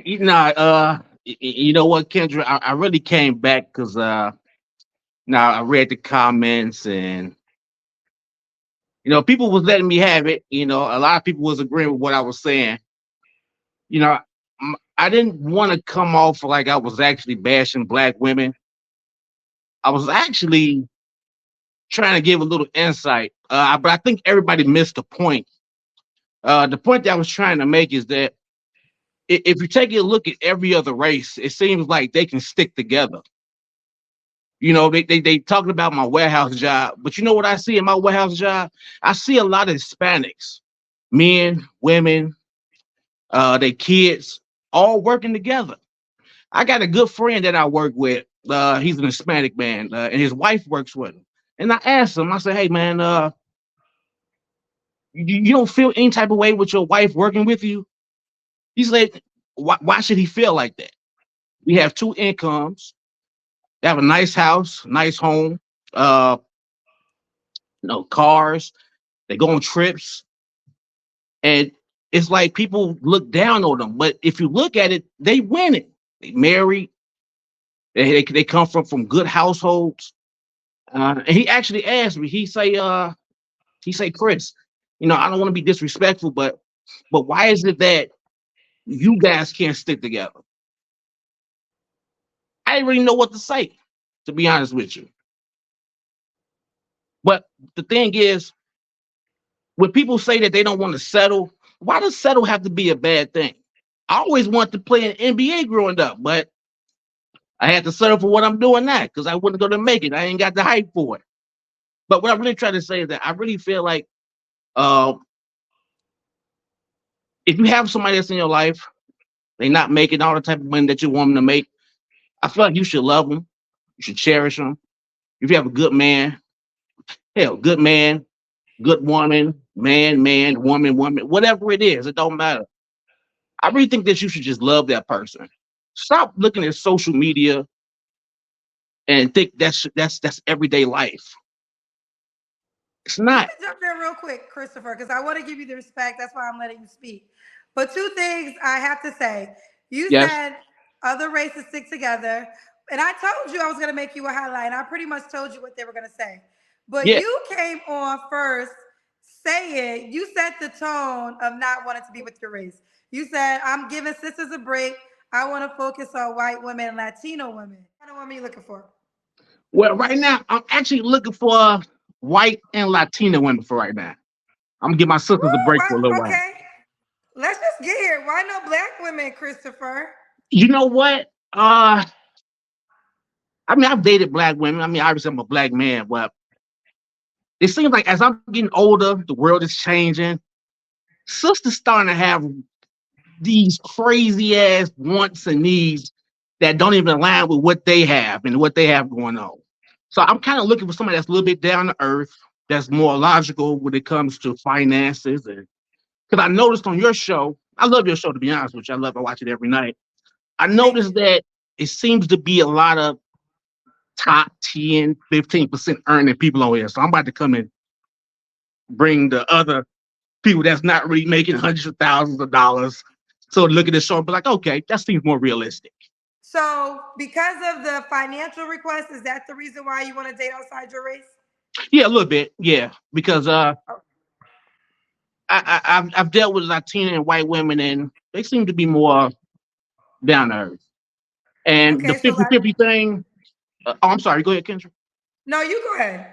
You know what, Kendra? I really came back because now I read the comments and people was letting me have it. A lot of people was agreeing with what I was saying. You know, I didn't want to come off like I was actually bashing black women. I was actually trying to give a little insight, but I think everybody missed the point. The point that I was trying to make is that if you take a look at every other race, it seems like they can stick together. They talking about my warehouse job, but you know what I see in my warehouse job? I see a lot of Hispanics, men, women, their kids, all working together. I got a good friend that I work with. He's an Hispanic man, and his wife works with him. And I asked him, I said, "Hey, man, you don't feel any type of way with your wife working with you?" He said, "Why should he feel like that? We have two incomes. They have a nice house, nice home, uh, cars. They go on trips, and it's like people look down on them. But if you look at it, they winning. They married. They come from good households." And he actually asked me. He say, "Chris, I don't want to be disrespectful, but why is it that you guys can't stick together?" I didn't really know what to say, to be honest with you. But the thing is, when people say that they don't want to settle, why does settle have to be a bad thing? I always wanted to play in NBA growing up, but I had to settle for what I'm doing now because I wasn't going to make it. I ain't got the hype for it. But what I'm really trying to say is that I really feel like uh, if you have somebody that's in your life, they not making all the type of money that you want them to make, I feel like you should love them. You should cherish them. If you have a good man, hell, good man, good woman, man, woman, whatever it is, it don't matter. I really think that you should just love that person. Stop looking at social media and think that's everyday life. It's Let not. me jump in real quick, Christopher, because I want to give you the respect. That's why I'm letting you speak. But two things I have to say. You Yes. said other races stick together. And I told you I was going to make you a highlight. And I pretty much told you what they were going to say. But Yeah. you came on first saying, you set the tone of not wanting to be with your race. You said, I'm giving sisters a break. I want to focus on white women and Latino women. What kind of women are you looking for? Well, right now I'm actually looking for white and Latina women for right now. I'm gonna give my sisters a Woo, break why, for a little while. okay. Let's just get here. Why no black women, Christopher? You know what? I mean, I've dated black women. I mean, obviously I'm a black man, but it seems like as I'm getting older, the world is changing. Sisters starting to have these crazy ass wants and needs that don't even align with what they have and what they have going on. So I'm kind of looking for somebody that's a little bit down to earth, that's more logical when it comes to finances. And because I noticed on your show, I love your show to be honest with you. I watch it every night. I Thank noticed you. that it seems to be a lot of top 10, 15% earning people on here. So I'm about to come and bring the other people that's not really making hundreds of thousands of dollars. So look at the show and be like, okay, that seems more realistic. So, because of the financial request, is that the reason why you want to date outside your race? Yeah, a little bit. Yeah, because Oh, I've dealt with Latina and white women, and they seem to be more down to earth. And the okay, so 50-50 thing, oh, I'm sorry, go ahead, Kendra. no, you go ahead.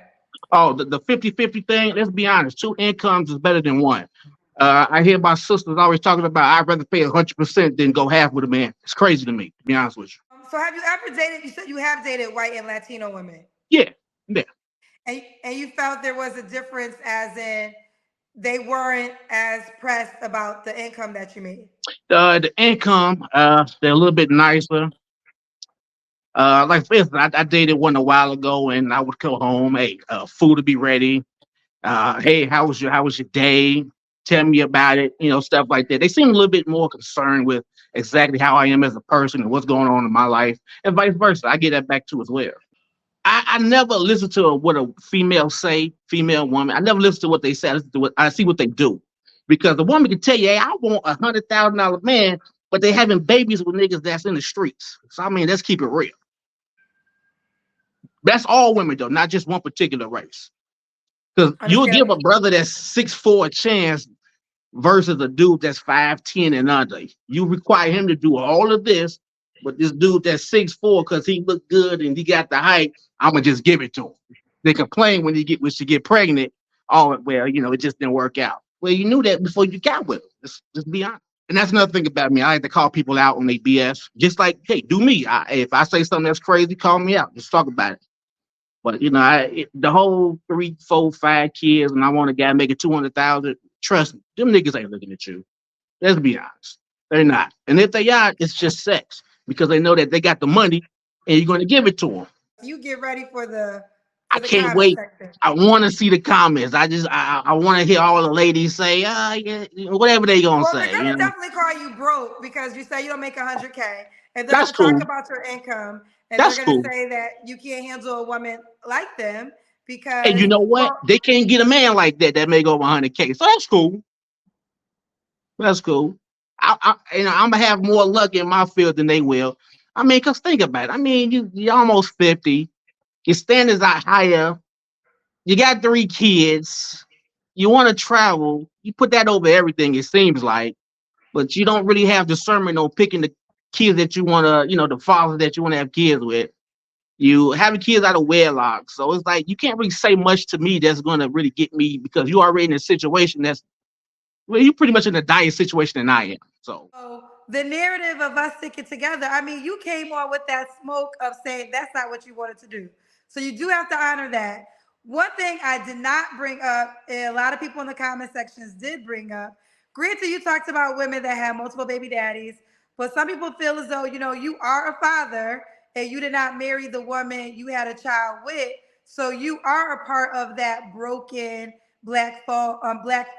Oh, the 50-50 thing, let's be honest, two incomes is better than one. I hear my sisters always talking about I'd rather pay 100% than go half with a man. It's crazy to me, to be honest with So, have you ever dated? You said you have dated white and Latino women, you. Yeah, yeah. and you felt there was a difference, as in they weren't as pressed about the income that you made. The income, they're a little bit nicer. Like for instance, I dated one a while ago, and I would come home, hey, food to be ready. Hey, how was your day? Tell me about it. Stuff like that. They seem a little bit more concerned with exactly how I am as a person and what's going on in my life, and vice versa. I get that back too as well. I never listen to what a female say, female woman. I never listen to what they say. I listen to what I see what they do, because the woman can tell you, "Hey, I want $100,000 man," but they having babies with niggas that's in the streets. So I mean, let's keep it real. That's all women though, not just one particular race. Because you'll give Understand? a brother that's 6'4" a chance versus a dude that's 5'10" and under. You require him to do all of this, but this dude that's 6'4" because he looked good and he got the height, I'ma just give it to him. They complain when she get pregnant. Oh well, it just didn't work out. Well, you knew that before you got with him. Just be honest. And that's another thing about me. I like to call people out on their BS. Just like, hey, do me. If I say something that's crazy, call me out. Let's talk about it. But the whole 3, 4, 5 kids, and I want a guy making 200,000. Trust me, them niggas ain't looking at you. Let's be honest, they're not. And if they are, it's just sex because they know that they got the money and you're going to give it to them. You get ready for the I can't comment wait. section. I want to see the comments. I want to hear all the ladies say, yeah, whatever they gonna Well, they're say. gonna definitely call you broke because you say you don't make 100K, and they're That's gonna talk cool. about your income, and they're That's gonna cool. say that you can't handle a woman like them And because, you know what? well, They can't get a man like that make over 100K. So that's cool. That's cool. I'm gonna have more luck in my field than they will. I mean, cause think about it. I mean, you're almost 50. Your standards are higher. You got 3 kids. You want to travel. You put that over everything. It seems like, but you don't really have discernment on picking the kids that you want to, the fathers that you want to have kids with. You having kids out of wedlock, so it's like you can't really say much to me that's gonna really get me because you already in a situation that's well, you pretty much in a dire situation than I am. So so the narrative of us sticking together, I mean, you came on with that smoke of saying that's not what you wanted to do. So you do have to honor that. One thing I did not bring up, and a lot of people in the comment sections did bring up, granted, you talked about women that have multiple baby daddies, but some people feel as though, you are a father and you did not marry the woman you had a child with. So you are a part of that broken black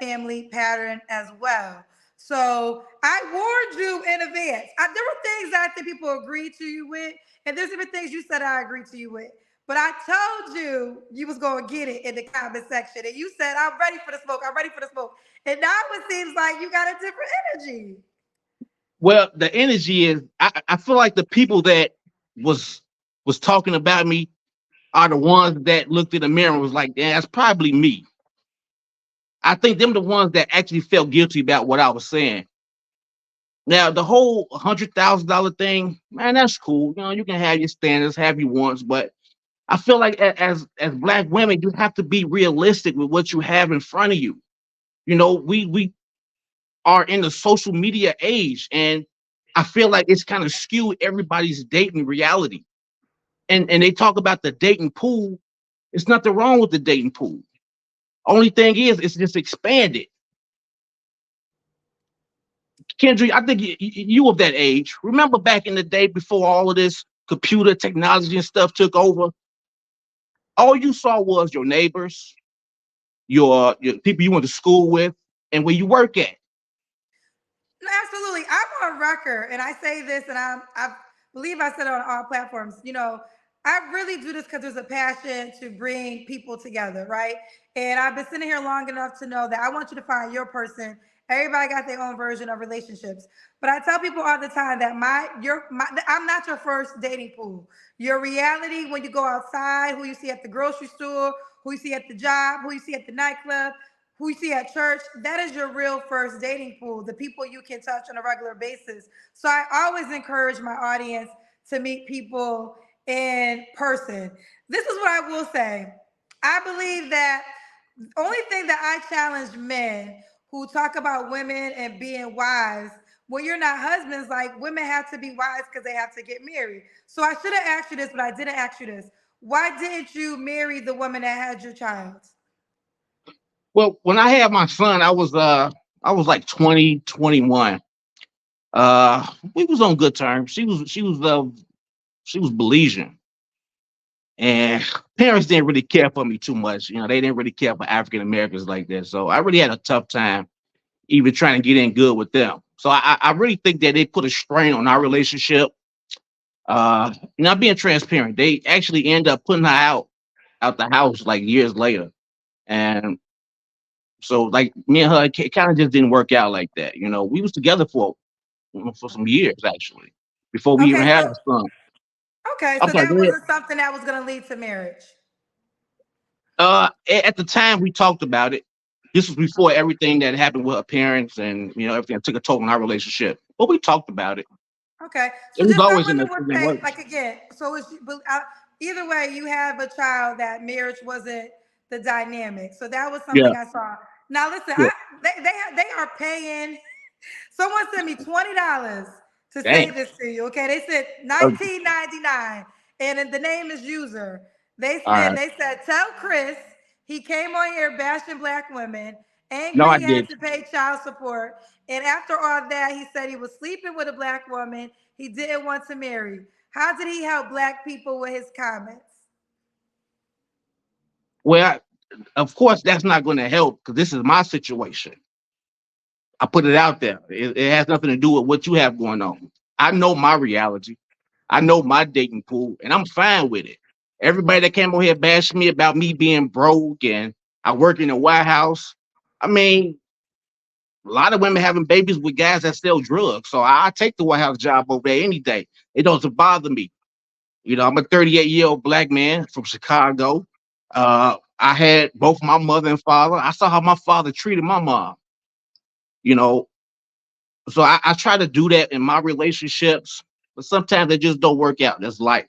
family pattern as well. So I warned you in advance. There were things that I think people agreed to you with, and there's even things you said I agreed to you with. But I told you was gonna get it in the comment section, and you said I'm ready for the smoke. I'm ready for the smoke. And now it seems like you got a different energy. well, the energy is I feel like the people that was was talking about me are the ones that looked in the mirror and was like, yeah, that's probably me. I think them the ones that actually felt guilty about what I was saying. Now the whole $100,000 thing, man, that's cool. You can have your standards, have your wants, but I feel like as black women, you have to be realistic with what you have in front of you. We are in the social media age, and I feel like it's kind of skewed everybody's dating reality. And they talk about the dating pool. It's nothing wrong with the dating pool. Only thing is, it's just expanded. Kendrick, I think you of that age. Remember back in the day before all of this computer technology and stuff took over, all you saw was your neighbors, your people you went to school with, and where you work at. No, absolutely. I'm on record, and I say this, and I believe I said it on all platforms. I really do this because there's a passion to bring people together, right? And I've been sitting here long enough to know that I want you to find your person. Everybody got their own version of relationships, but I tell people all the time that I'm not your first dating pool. Your reality when you go outside, who you see at the grocery store, who you see at the job, who you see at the nightclub, who you see at church, that is your real first dating pool, the people you can touch on a regular basis. So I always encourage my audience to meet people in person. This is what I will say. I believe that the only thing that I challenge men who talk about women and being wives, when you're not husbands, like women have to be wives because they have to get married. So I should have asked you this, but I didn't ask you this. Why didn't you marry the woman that had your child? Well, when I had my son, I was like 20, 21. We was on good terms. She was Belizean, and parents didn't really care for me too much. They didn't really care for African Americans like that. So I really had a tough time even trying to get in good with them. So I really think that they put a strain on our relationship. Not being transparent, they actually end up putting her out the house like years later, and so like me and her, it kind of just didn't work out like that. We was together for for some years actually before we even Okay, had so a son. okay, I'm so sorry, that go ahead. wasn't something that was going to lead to marriage. At the time we talked about it. This was before everything that happened with her parents and everything that took a toll on our relationship. But we talked about it. Okay, It so was just some always in women would the say, works. like again, so it's but either way, you have a child that marriage wasn't the dynamic. So that was Yeah, something I saw. Now listen, yeah. they are paying. Someone sent me $20 to say Dang. this to you. Okay, they said Uh, 19.99, and then the name is user. all right. They said tell Chris he came on here bashing black women, No, angry I he had did. to pay child support, and after all that, he said he was sleeping with a black woman he didn't want to marry. How did he help black people with his comments? Well, of course, that's not going to help because this is my situation. I put it out there. It has nothing to do with what you have going on. I know my reality. I know my dating pool, and I'm fine with it. Everybody that came on here bashed me about me being broke and I work in the White House. I mean, a lot of women having babies with guys that sell drugs. So I take the White House job over there any day. It doesn't bother me. I'm a 38-year-old black man from Chicago. I had both my mother and father. I saw how my father treated my mom. You know, so I try to do that in my relationships, but sometimes they just don't work out. That's life.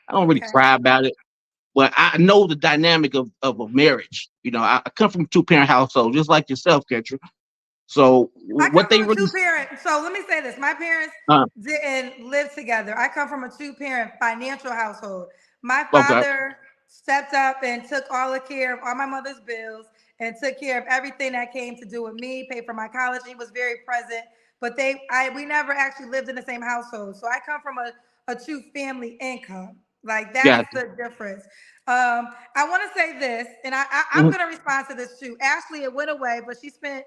I don't really Okay. cry about it, but I know the dynamic of a marriage. I come from a two-parent household, just like yourself, Ketra. So I what come they from a really, two parent. So let me say this: my parents uh, didn't live together. I come from a two parent financial household. My okay, father stepped up and took all the care of all my mother's bills and took care of everything that came to do with me, paid for my college. He was very present, but we never actually lived in the same household. So I come from a two family income. Like that's got you. the difference. I want to say this, and I'm Mhm. going to respond to this too. Ashley, it went away, but she spent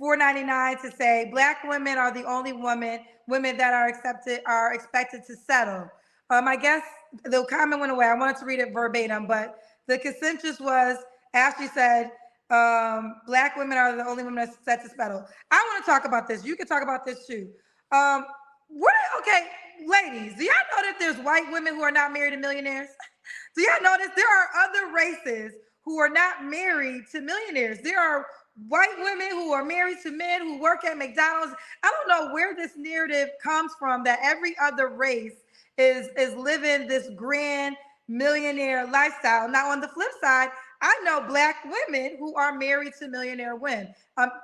4.99 to say black women are the only women that are expected to settle. I guess the comment went away. I wanted to read it verbatim, but the consensus was Ashley said black women are the only women that's set to settle. I want to talk about this. You can talk about this too. Um, what? Okay, ladies, do y'all know that there's white women who are not married to millionaires? Do y'all notice there are other races who are not married to millionaires? There are white women who are married to men who work at McDonald's. I don't know where this narrative comes from that every other race is living this grand millionaire lifestyle. Now, on the flip side, I know black women who are married to millionaire women.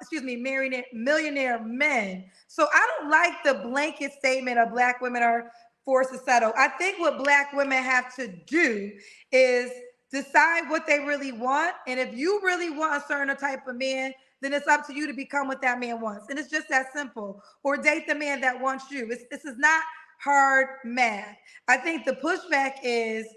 Excuse me, married millionaire men. So I don't like the blanket statement of black women are forced to settle. I think what black women have to do is decide what they really want. And if you really want a certain type of man, then it's up to you to become what that man wants. And it's just that simple. Or date the man that wants you. This is not hard math. I think the pushback is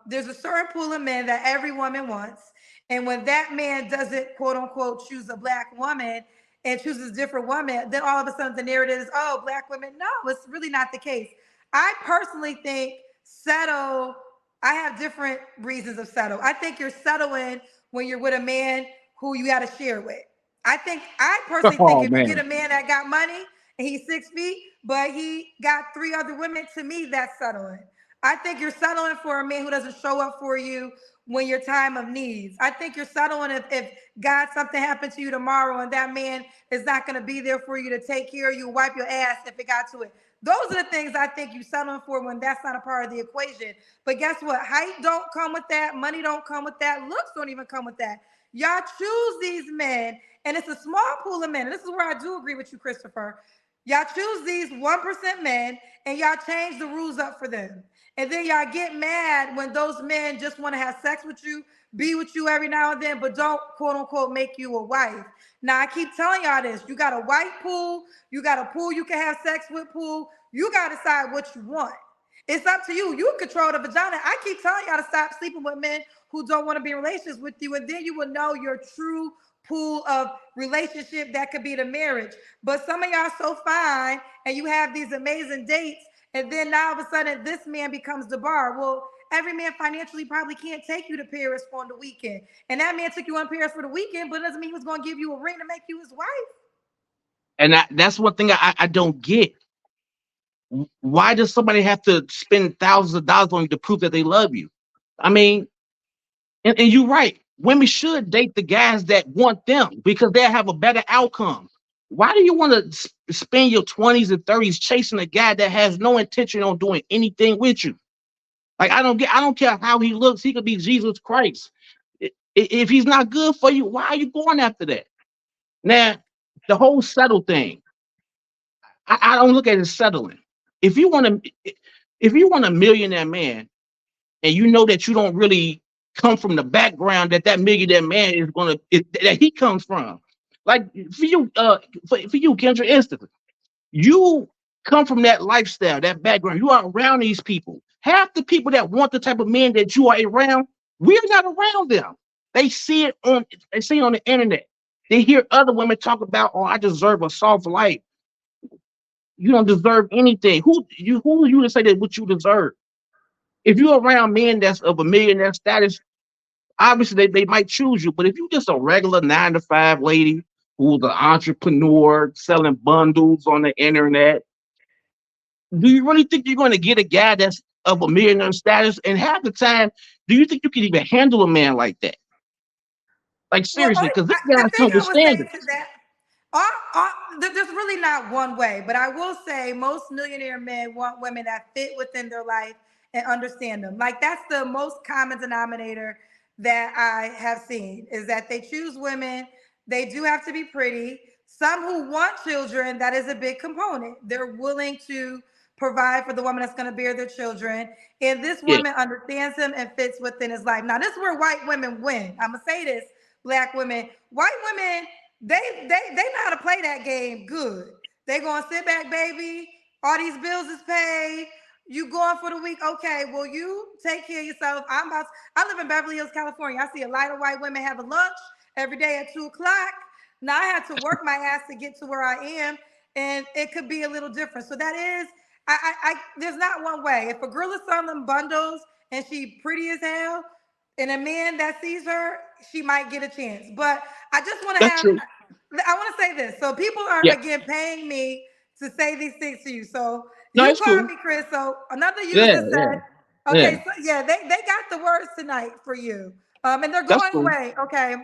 there's a certain pool of men that every woman wants. And when that man doesn't, quote unquote, choose a black woman and chooses a different woman, then all of a sudden the narrative is, oh, black women. No, it's really not the case. I personally think settle, I have different reasons of settle. I think you're settling when you're with a man who you got to share with. I personally think Oh if you get man, a man that got money and he's 6 feet, but he got three other women, to me, that's settling. I think you're settling for a man who doesn't show up for you when your time of needs. I think you're settling if God something happened to you tomorrow and that man is not going to be there for you to take care of you, wipe your ass if it got to it. Those are the things I think you settling for when that's not a part of the equation. But guess what? Height don't come with that. Money don't come with that. Looks don't even come with that. Y'all choose these men, and it's a small pool of men. And this is where I do agree with you, Christopher. Y'all choose these 1% men and y'all change the rules up for them. And then y'all get mad when those men just want to have sex with you, be with you every now and then, but don't quote unquote make you a wife. Now I keep telling y'all this. You got a white pool, you got a pool you can have sex with pool. You gotta decide what you want. It's up to you. You control the vagina. I keep telling y'all to stop sleeping with men who don't want to be in relationships with you, and then you will know your true pool of relationship that could be the marriage. But some of y'all so fine and you have these amazing dates, and then now all of a sudden this man becomes the bar. Well, every man financially probably can't take you to Paris on the weekend. And that man took you on Paris for the weekend, but it doesn't mean he was going to give you a ring to make you his wife. And that's one thing I don't get. Why does somebody have to spend thousands of dollars on you to prove that they love you? I mean, and you're right. Women should date the guys that want them because they have a better outcome. Why do you want to spend your 20s and 30s chasing a guy that has no intention on doing anything with you? Like I don't care how he looks. He could be Jesus Christ. If he's not good for you, why are you going after that? Now, the whole settle thing. I don't look at it as settling. If you want to, if you want a millionaire man, and you know that you don't really come from the background that that millionaire man is gonna that he comes from. Like for you, Kendra, instantly, you come from that lifestyle, that background. You are around these people. Half the people that want the type of men that you are around, we're not around them. They see it on the internet. They hear other women talk about, oh, I deserve a soft life. You don't deserve anything. Who are you to say that what you deserve? If you're around men that's of a millionaire status, obviously they might choose you. But if you're just a regular 9 to 5 lady who's an entrepreneur selling bundles on the internet, do you really think you're going to get a guy that's of a millionaire status? And half the time, do you think you can even handle a man like that? Like Well, seriously, because this I guy's think come I with would say to standards. that, there's really not one way, but I will say most millionaire men want women that fit within their life and understand them. Like that's the most common denominator that I have seen is that they choose women. They do have to be pretty. Some who want children, that is a big component. They're willing to provide for the woman that's going to bear their children. And this Yeah, woman understands him and fits within his life. Now, this is where white women win. I'm going to say this, black women. White women, they know how to play that game good. They gonna sit back, baby. All these bills is paid. You going for the week? Okay. Well, you take care of yourself. I live in Beverly Hills, California. I see a lot of white women having lunch every day at 2 o'clock. Now I had to work my ass to get to where I am, and it could be a little different. So that is, there's not one way. If a girl is selling them bundles and she pretty as hell, and a man that sees her, she might get a chance. But I just want to that's have, true. I want to say this. So people are Yeah, again paying me to say these things to you. So no, you it's called cool. me, Chris. So another Yeah, user yeah, said, yeah. okay, so yeah, they got the words tonight for you. And they're That's going cool. away. Okay.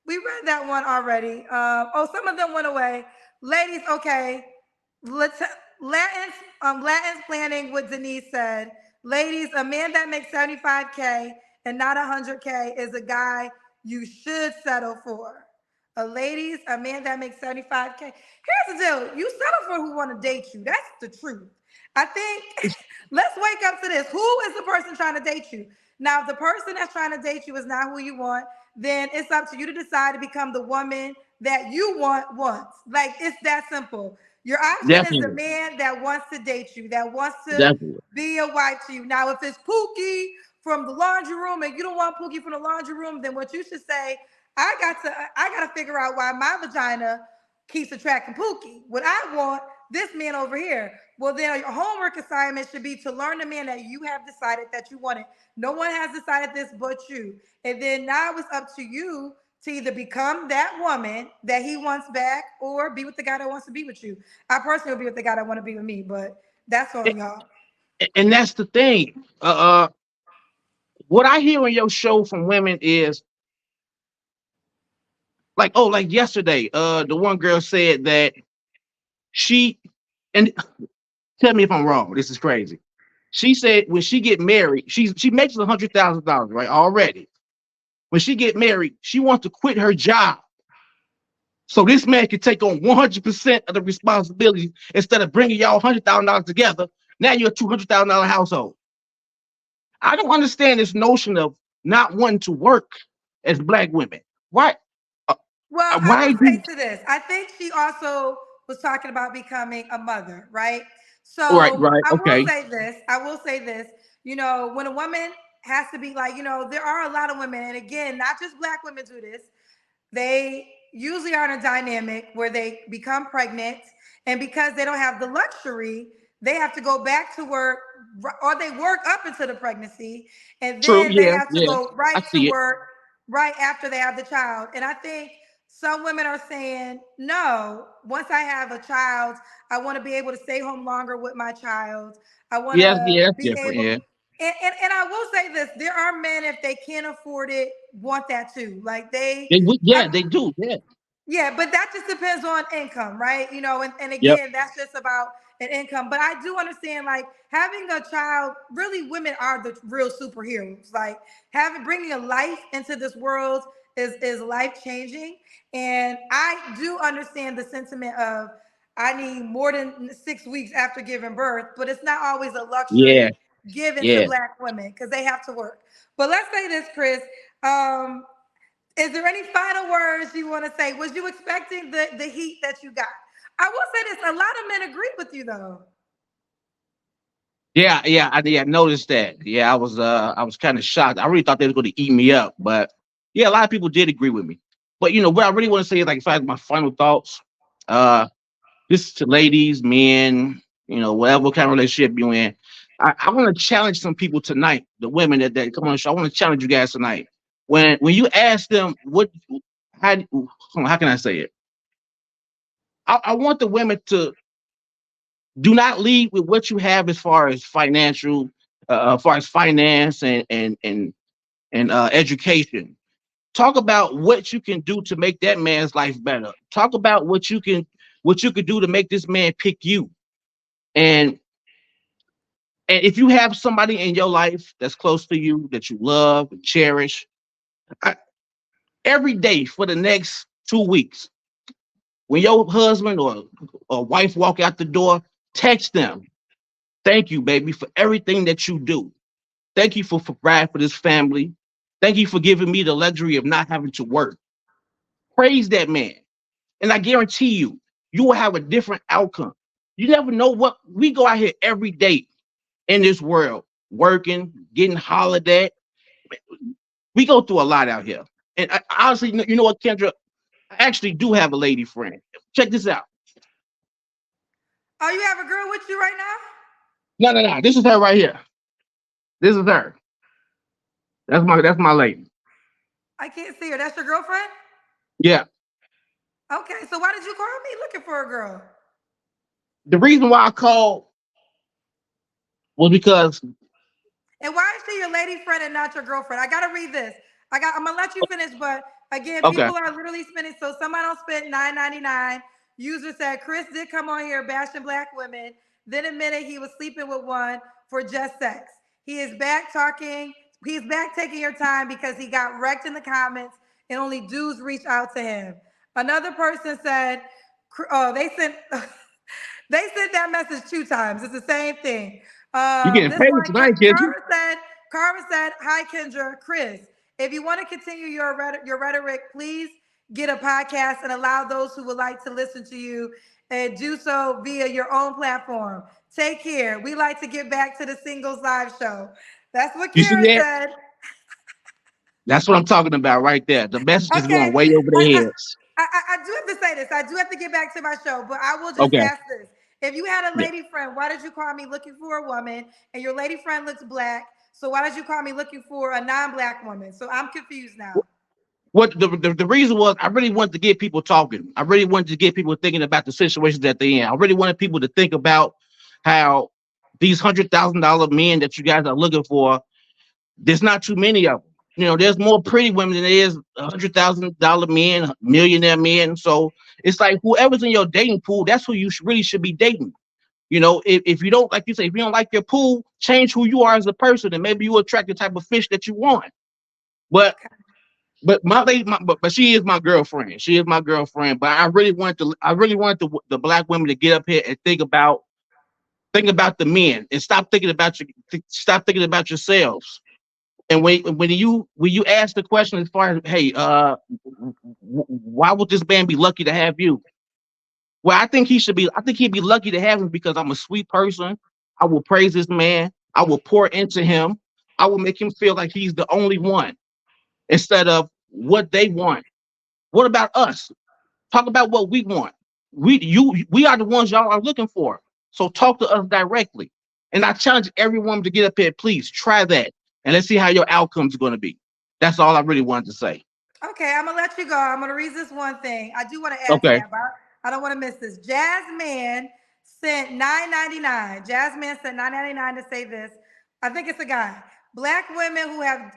We read that one already. Some of them went away. Ladies, okay. Let's Latins planning what Denise said. Ladies, a man that makes 75K and not 100K is a guy you should settle for. A man that makes 75K. Here's the deal. You settle for who want to date you. That's the truth. I think let's wake up to this. Who is the person trying to date you? Now, if the person that's trying to date you is not who you want, then it's up to you to decide to become the woman that you want once. Like it's that simple. Your option is the Definitely, man that wants to date you, that wants to definitely. be a wife to you. Now, if it's Pookie from the laundry room and you don't want Pookie from the laundry room, then what you should say, I gotta figure out why my vagina keeps attracting Pookie. What I want, this man over here. Well, then your homework assignment should be to learn the man that you have decided that you wanted. No one has decided this but you. And then now it's up to you to either become that woman that he wants back or be with the guy that wants to be with you. I personally will be with the guy that want to be with me, but that's on y'all. And that's the thing. What I hear on your show from women is like, oh, like yesterday, the one girl said that she and tell me if I'm wrong. This is crazy. She said when she get married, she makes $100,000 right already. When she get married, she wants to quit her job so this man can take on 100% of the responsibilities instead of bringing y'all $100,000 together. Now you're a $200,000 household. I don't understand this notion of not wanting to work as black women. Why? Uh, Well, I why will do? say to this. I think she also was talking about becoming a mother, right? Right, So right, I will okay, say this. I will say this. When a woman has to be like, there are a lot of women, and again, not just black women do this. They usually are in a dynamic where they become pregnant, and because they don't have the luxury, they have to go back to work, or they work up into the pregnancy, and true, then they yeah, have to yeah, go I right to see it. work right after they have the child. And I think Some women are saying, no, once I have a child, I want to be able to stay home longer with my child. I want Yes, to yeah, that's be different. able, Yeah, and I will say this, there are men, if they can't afford it, want that too. Like they, yeah, I, they do. Yeah, yeah, but that just depends on income, right? You know, and yep, again, that's just about an income. But I do understand, like having a child. Really, women are the real superheroes. Like having bringing a life into this world is life changing, and I do understand the sentiment of I need more than 6 weeks after giving birth, but it's not always a yeah, luxury given to yeah. Black women because they have to work. But let's say this, Chris. Um, is there any final words you want to say? Was you expecting the heat that you got? I will say this: a lot of men agree with you, though. Yeah, I noticed that. Yeah, I was kind of shocked. I really thought they was going to eat me up, but yeah, a lot of people did agree with me. But what I really want to say is like, if I had my final thoughts, uh, this to ladies, men, whatever kind of relationship you're in, I want to challenge some people tonight. The women that come on the show, I want to challenge you guys tonight. When you ask them how, hold on, how can I say it? I want the women to do not lead with what you have as far as financial, as far as finance and education. Talk about what you can do to make that man's life better. Talk about what you could do to make this man pick you. And and if you have somebody in your life that's close to you that you love and cherish, I, every day for the next 2 weeks, when your husband or wife walk out the door, text them. Thank you, baby, for everything that you do. Thank you for providing for this family. Thank you for giving me the luxury of not having to work. Praise that man. And I guarantee you, you will have a different outcome. You never know what we go out here every day in this world, working, getting hollered at. We go through a lot out here. And honestly, you know what, Kendra? I actually do have a lady friend. Check this out. Oh, you have a girl with you right now? No, no, no. This is her right here. This is her. That's my lady. I can't see her. That's your girlfriend? Yeah. Okay, so why did you call me looking for a girl? The reason why I called was because And why is she your lady friend and not your girlfriend? I gotta read this. I'm gonna let you finish, but again, okay. people are literally spending. So someone else spent $9.99. User said Chris did come on here bashing Black women, then admitted he was sleeping with one for just sex. He is back talking. He's back taking your time because he got wrecked in the comments and only dudes reach out to him. Another person said, oh, they sent they sent that message 2 times. It's the same thing. You getting This paid one, tonight, Kendra. Cara said, "Hi Kendra, Chris. If you want to continue your rhetoric, please get a podcast and allow those who would like to listen to you and do so via your own platform. Take care. We like to get back to the singles live show." That's what You see Kara that? said. That's what I'm talking about right there. The message is Okay. going way over their heads. I do have to say this. I do have to get back to my show, but I will just Okay. ask this. If you had a Yeah. lady friend, why did you call me looking for a woman and your lady friend looks Black? So why did you call me looking for a non-Black woman? So I'm confused now. What the reason was, I really wanted to get people talking. I really wanted to get people thinking about the situations that they're in. I really wanted people to think about how these $100,000 men that you guys are looking for, there's not too many of them. There's more pretty women than there is $100,000 men, millionaire men. So it's like whoever's in your dating pool, that's who you really should be dating. If you don't, like you say, if you don't like your pool, change who you are as a person, and maybe you attract the type of fish that you want. But my lady, but she is my girlfriend. She is my girlfriend. But I really wanted the Black women to get up here and think about the men and stop thinking about yourselves. And when you ask the question as far as, hey, why would this man be lucky to have you? Well, I think he'd be lucky to have him because I'm a sweet person. I will praise this man. I will pour into him. I will make him feel like he's the only one instead of what they want. What about us? Talk about what we want. We are the ones y'all are looking for. So talk to us directly. And I challenge everyone to get up here. Please try that, and let's see how your outcome's going to be. That's all I really wanted to say. Okay, I'm gonna let you go. I'm gonna read this one thing. I do want to add to Okay. that, but I don't want to miss this. Jasmine sent 9.99. Jasmine sent 9.99 to say this. I think it's a guy. Black women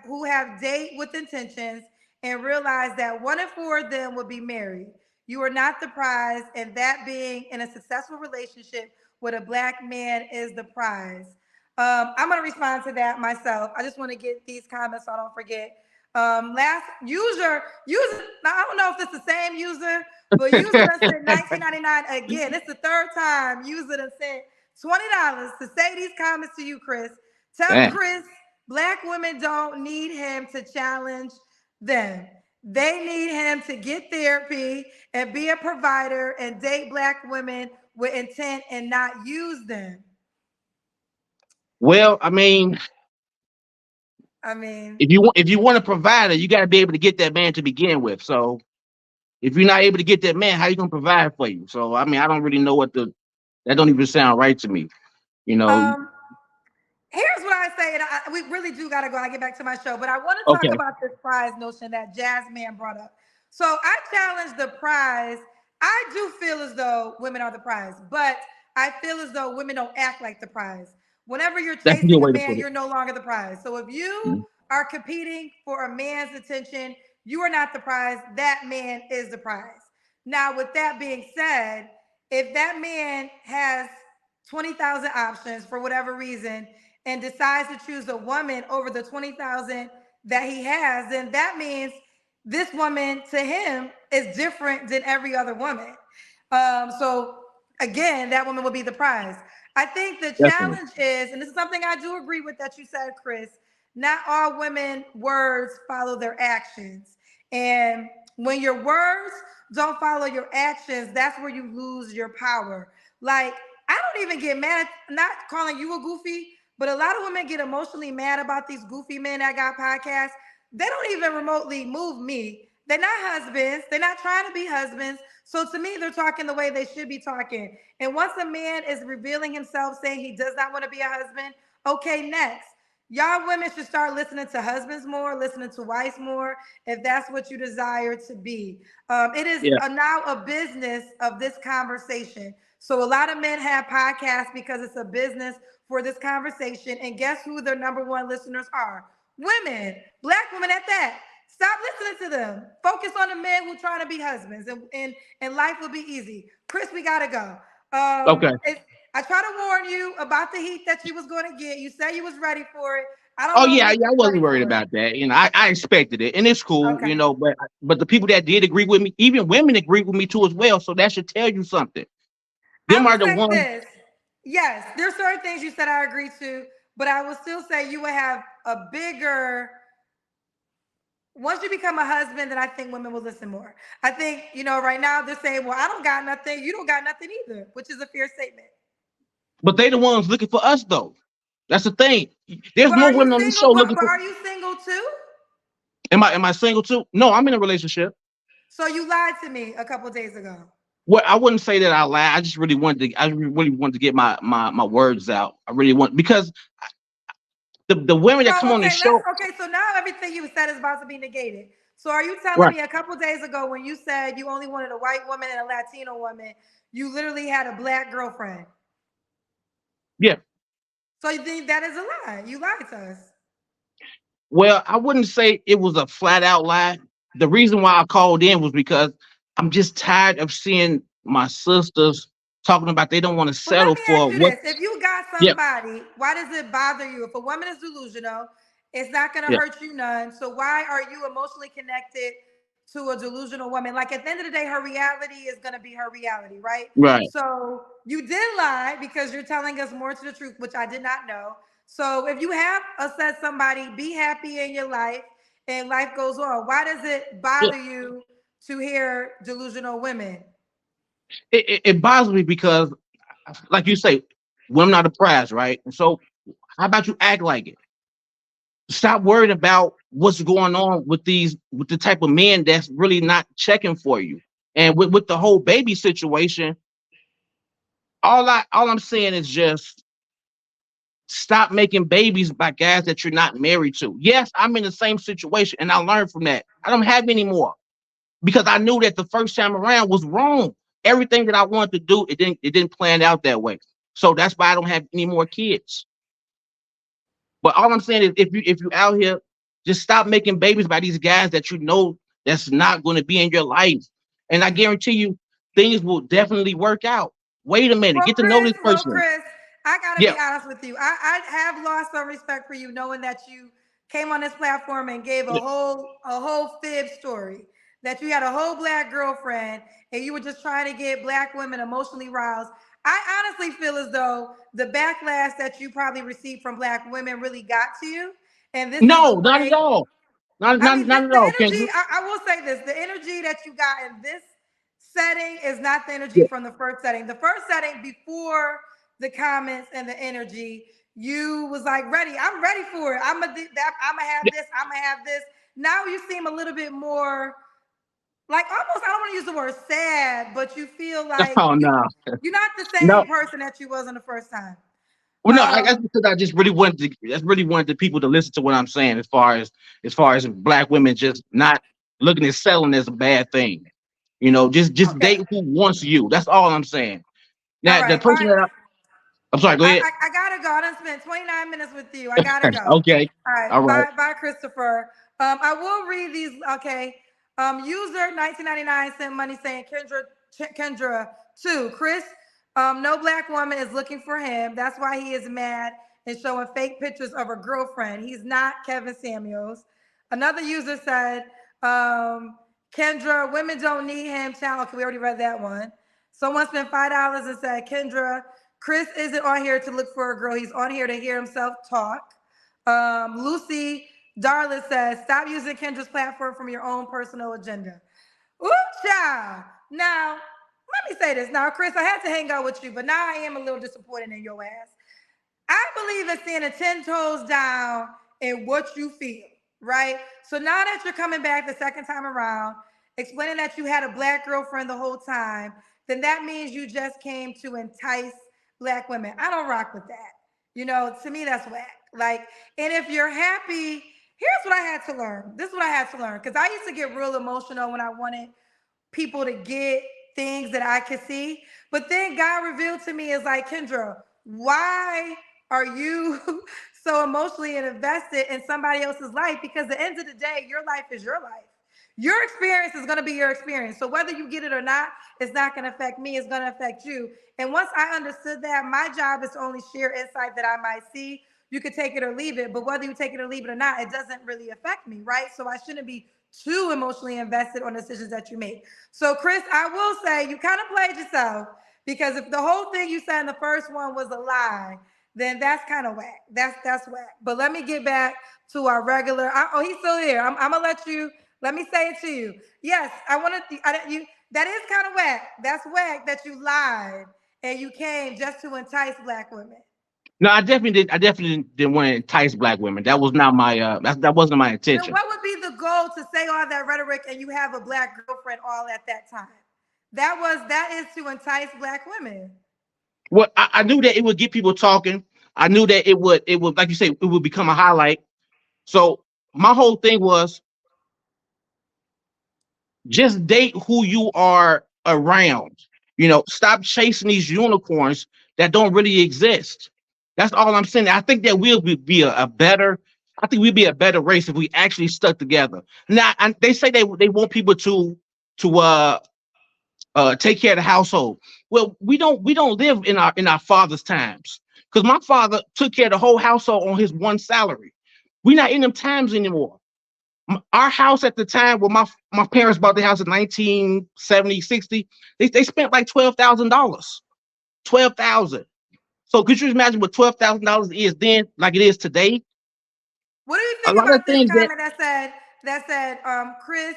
who have date with intentions and realize that one in four of them will be married. You are not the prize, and that being in a successful relationship with a black man is the prize. I'm gonna respond to that myself. I just want to get these comments so I don't forget. Last user. Now I don't know if it's the same user, but user that sent 19.99 again. It's the third time user that sent $20 to say these comments to you, Chris. Tell Damn. Chris black women don't need him to challenge them. They need him to get therapy and be a provider and date black women with intent and not use them. Well, I mean, I mean, if you want a provider, you got to be able to get that man to begin with. So if you're not able to get that man, how you gonna provide for you? So I mean, I don't really know what the that don't even sound right to me. You know. um, here's what I say, and we really do got to go. I get back to my show, but I want to talk Okay. about this prize notion that Jasmine brought up. So I challenge the prize. I do feel as though women are the prize, but I feel as though women don't act like the prize. Whenever you're That's a good chasing a way to man, put it. you're no longer the prize. So if you Mhm. are competing for a man's attention, you are not the prize. That man is the prize. Now, with that being said, if that man has 20,000 options for whatever reason and decides to choose a woman over the 20,000 that he has, then that means this woman to him is different than every other woman. So again, that woman will be the prize. I think the Definitely. challenge is, and this is something I do agree with that you said, Chris, not all women words follow their actions. And when your words don't follow your actions, that's where you lose your power. Like, I don't even get mad at not calling you a goofy, but a lot of women get emotionally mad about these goofy men that got podcasts. They don't even remotely move me. They're not husbands. They're not trying to be husbands. So to me, they're talking the way they should be talking. And once a man is revealing himself saying he does not want to be a husband, okay, next. Y'all women should start listening to husbands more, listening to wives more, if that's what you desire to be. It is Yeah. now a business of this conversation. So a lot of men have podcasts because it's a business for this conversation. And guess who their number one listeners are? Women, black women at that. Stop listening to them. Focus on the men who are trying to be husbands, and life will be easy. Chris, we gotta go. Okay. I try to warn you about the heat that you was going to get. You said you was ready for it. I don't Oh know if yeah, you yeah. I was wasn't ready worried for it. about that. I expected it, and it's cool. Okay. But the people that did agree with me, even women agree with me too as well. So that should tell you something. I Them are will the say ones. this. Yes, there's certain things you said I agree to, but I will still say you would have a bigger once you become a husband, then I think women will listen more. I think, right now they're saying, well, I don't got nothing. You don't got nothing either, which is a fair statement. But they the ones looking for us though. That's the thing. There's But more are you women on this single? show looking But for. are you single too? Am I single too? No, I'm in a relationship. So you lied to me a couple days ago. Well, I wouldn't say that I lied. I just really wanted to. I really wanted to get my words out. I really want because the women So that come on this okay, show. so now everything you said is about to be negated. So are you telling Right. me a couple days ago when you said you only wanted a white woman and a Latino woman, you literally had a black girlfriend? Yeah. So you think that is a lie? You lied to us. Well, I wouldn't say it was a flat out lie. The reason why I called in was because I'm just tired of seeing my sisters talking about they don't want to But let settle me ask for you what. this. If you got Yeah. somebody, why does it bother you? If a woman is delusional, it's not going to Yeah. hurt you none. So why are you emotionally connected to a delusional woman? Like at the end of the day, her reality is going to be her reality, right? Right. So you did lie because you're telling us more to the truth, which I did not know. So if you have said somebody, be happy in your life and life goes on. Why does it Yeah. bother you to hear delusional women? It bothers me because, like you say, women are the prize, right? And so, how about you act like it? Stop worrying about what's going on with the type of men that's really not checking for you. And with the whole baby situation, all I'm saying is just Stop making babies by guys that you're not married to. Yes, I'm in the same situation, and I learned from that. I don't have any more because I knew that the first time around was wrong. Everything that I wanted to do, it didn't plan out that way. So that's why I don't have any more kids. But all I'm saying is, if you out here, just stop making babies by these guys that you know that's not going to be in your life, and I guarantee you things will definitely work out. Wait a minute, get to know this Well, person. Chris, I gotta Yeah, be honest with you. I have lost some respect for you, knowing that you came on this platform and gave yeah. a whole fib story. That you had a whole black girlfriend and you were just trying to get black women emotionally roused. I honestly feel as though the backlash that you probably received from black women really got to you. And this is a No, not at way. all. Not I not mean, not at the all, energy, Kendra. I will say this, the energy that you got in this setting is not the energy Yeah. from the first setting. The first setting, before the comments and the energy, you was like, ready, I'm ready for it. I'm gonna have Yeah. this, I'm gonna have this. Now you seem a little bit more like almost, I don't want to use the word sad, but you feel like Oh no, you're not the same no. person that you was in the first time. Well, no, that's Um, because I just really wanted to. That's really wanted the people to listen to what I'm saying, as far as black women just not looking at selling as a bad thing. Just okay. date who wants you. That's all I'm saying. All Now, the right. All person right. that I'm sorry, go ahead. I gotta go. I done spent 29 minutes with you. I gotta go. Okay, All right. all right. Bye, Christopher. I will read these. Okay. User 1999 sent money saying Kendra 2. Chris, no black woman is looking for him. That's why he is mad and showing fake pictures of her girlfriend. He's not Kevin Samuels. Another user said, Kendra, women don't need him. Channel. Okay, we already read that one. Someone spent $5 and said, Kendra, Chris isn't on here to look for a girl. He's on here to hear himself talk. Lucy Darla says, stop using Kendra's platform from your own personal agenda. Ooh, child. Now, let me say this. Now, Chris, I had to hang out with you, but now I am a little disappointed in your ass. I believe in standing 10 toes down in what you feel, right? So now that you're coming back the second time around, explaining that you had a black girlfriend the whole time, then that means you just came to entice black women. I don't rock with that. To me, that's whack. Like, and if you're happy, here's what I had to learn. This is what I had to learn. Because I used to get real emotional when I wanted people to get things that I could see. But then God revealed to me is like, Kendra, why are you so emotionally invested in somebody else's life? Because at the end of the day, your life is your life. Your experience is going to be your experience. So whether you get it or not, it's not going to affect me. It's going to affect you. And once I understood that, my job is to only share insight that I might see. You could take it or leave it, but whether you take it or leave it or not, it doesn't really affect me, right? So I shouldn't be too emotionally invested on decisions that you make. So, Chris, I will say you kind of played yourself because if the whole thing you said in the first one was a lie, then that's kind of whack. That's whack. But let me get back to our regular. Oh, he's still here. I'm gonna let you. Let me say it to you. Yes, I want to. You. That is kind of whack. That's whack that you lied and you came just to entice black women. No, I definitely didn't want to entice black women. That was not my. That wasn't my Then intention. what would be the goal to say all that rhetoric and you have a black girlfriend all at that time? That is to entice black women. Well, I knew that it would get people talking. I knew that it would, like you say, it would become a highlight. So my whole thing was just date who you are around. Stop chasing these unicorns that don't really exist. That's all I'm saying. I think that we'll be a better. I think we'd be a better race if we actually stuck together. Now, they say they want people to take care of the household. Well, we don't live in our father's times because my father took care of the whole household on his one salary. We're not in them times anymore. Our house at the time when my parents bought the house in 1970, 60, they spent like $12,000. 12,000. So could you imagine what $12,000 is then, like it is today? What do you A think lot of about this things that comment that said, Chris,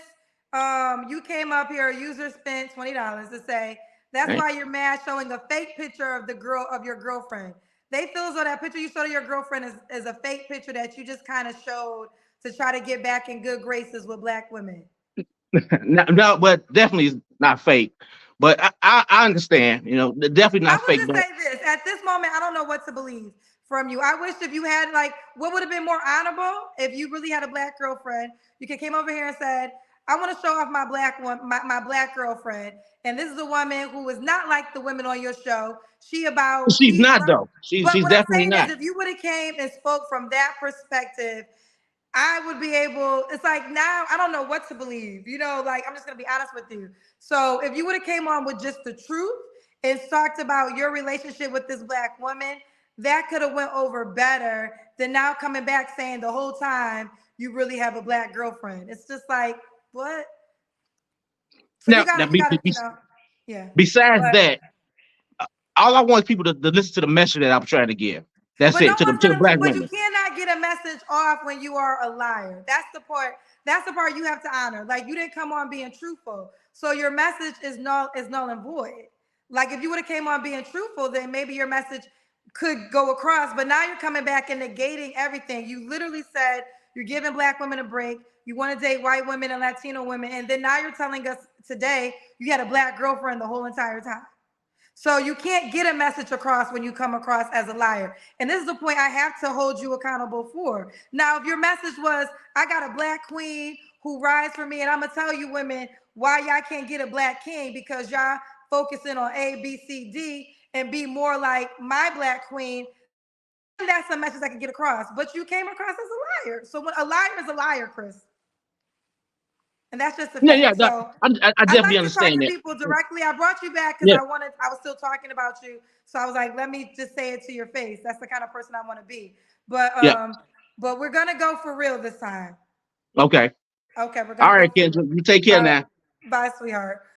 you came up here, a user spent $20 to say that's right? why you're mad showing a fake picture of your girlfriend. They feel as though that picture you showed of your girlfriend is a fake picture that you just kind of showed to try to get back in good graces with black women. no, no, but definitely is not fake. But I understand, definitely I not will fake. just But say this. At this moment, I don't know what to believe. from you. I wish if you had like what would have been more honorable if you really had a black girlfriend. You could came over here and said, I want to show off my black one, my black girlfriend. And this is a woman who is not like the women on your show. She's She not though. but She's what I'm definitely saying is not. if you would have came and spoke from that perspective, I would be able, it's like now I don't know what to believe. Like I'm just gonna be honest with you. So if you would have came on with just the truth and talked about your relationship with this black woman, that could have went over better than now coming back saying the whole time you really have a black girlfriend. It's just like, what? So Now, you gotta, yeah. besides But that, all I want is people to listen to the message that I'm trying to give. That's But no it to one's the gonna. black But you women. cannot get a message off when you are a liar. That's the part. That's the part you have to honor. Like you didn't come on being truthful, so your message is null and void. Like if you would have came on being truthful, then maybe your message could go across. But now you're coming back and negating everything. You literally said you're giving black women a break. You want to date white women and Latino women, and then now you're telling us today you had a black girlfriend the whole entire time. So you can't get a message across when you come across as a liar. And this is the point I have to hold you accountable for. Now, if your message was, I got a black queen who rides for me, and I'm gonna tell you women why y'all can't get a black king because y'all focusing on A, B, C, D, and be more like my black queen, then that's a message I can get across. But you came across as a liar. So when a liar is a liar, Chris. And that's just a Yeah, yeah, fact. So I I definitely like to talk understand to that. people directly. I brought you back because Yeah, I was still talking about you. So I was like, let me just say it to your face. That's the kind of person I want to be. But yeah. we're gonna go for real this time. Okay. Okay, we're All gonna go right, for Kendra. real. You take care All right. now. Bye, sweetheart.